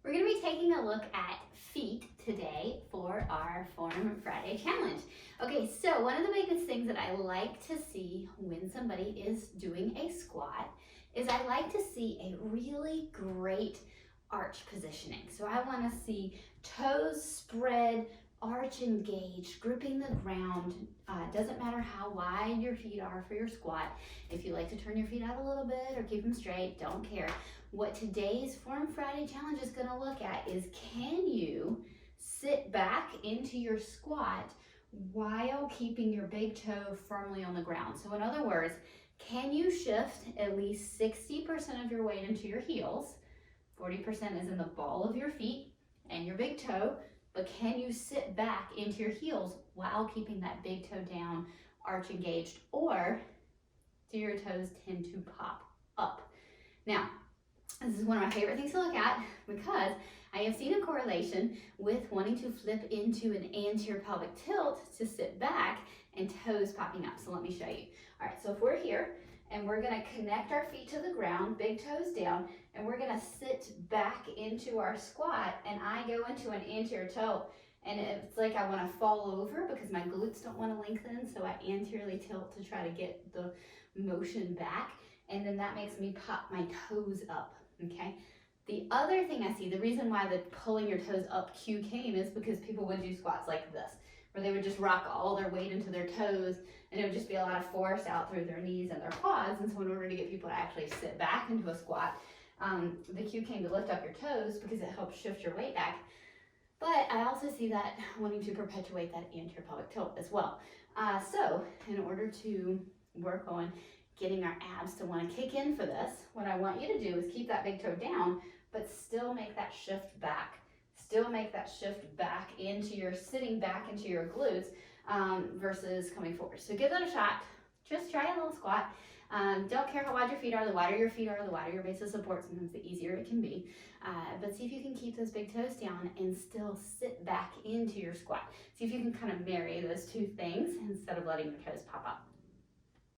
We're going to be taking a look at feet today for our Form Friday challenge. Okay, so one of the biggest things that I like to see when somebody is doing a squat is I like to see a really great arch positioning. So I want to see toes spread, arch engaged, gripping the ground. Doesn't matter how wide your feet are for your squat. If you like to turn your feet out a little bit or keep them straight, don't care. What today's Form Friday challenge is going to look at is, can you sit back into your squat while keeping your big toe firmly on the ground? So in other words, can you shift at least 60% of your weight into your heels? 40% is in the ball of your feet and your big toe, but can you sit back into your heels while keeping that big toe down, arch engaged, or do your toes tend to pop up? Now, this is one of my favorite things to look at because I have seen a correlation with wanting to flip into an anterior pelvic tilt to sit back and toes popping up. So let me show you. All right, so if we're here and we're gonna connect our feet to the ground, big toes down, and we're gonna sit back into our squat, and I go into an anterior tilt, and it's like I wanna fall over because my glutes don't wanna lengthen, so I anteriorly tilt to try to get the motion back, and then that makes me pop my toes up, okay? The other thing I see, the reason why the pulling your toes up cue came is because people would do squats like this, where they would just rock all their weight into their toes, and it would just be a lot of force out through their knees and their quads. And so in order to get people to actually sit back into a squat, the cue came to lift up your toes because it helps shift your weight back. But I also see that wanting to perpetuate that anterior pelvic tilt as well. So in order to work on getting our abs to want to kick in for this, what I want you to do is keep that big toe down, but still make that shift back. Still make that shift back into your, sitting back into your glutes versus coming forward. So give that a shot. Just try a little squat. Don't care how wide your feet are. The wider your feet are, the wider your base of support, sometimes the easier it can be. But see if you can keep those big toes down and still sit back into your squat. See if you can kind of marry those two things instead of letting your toes pop up.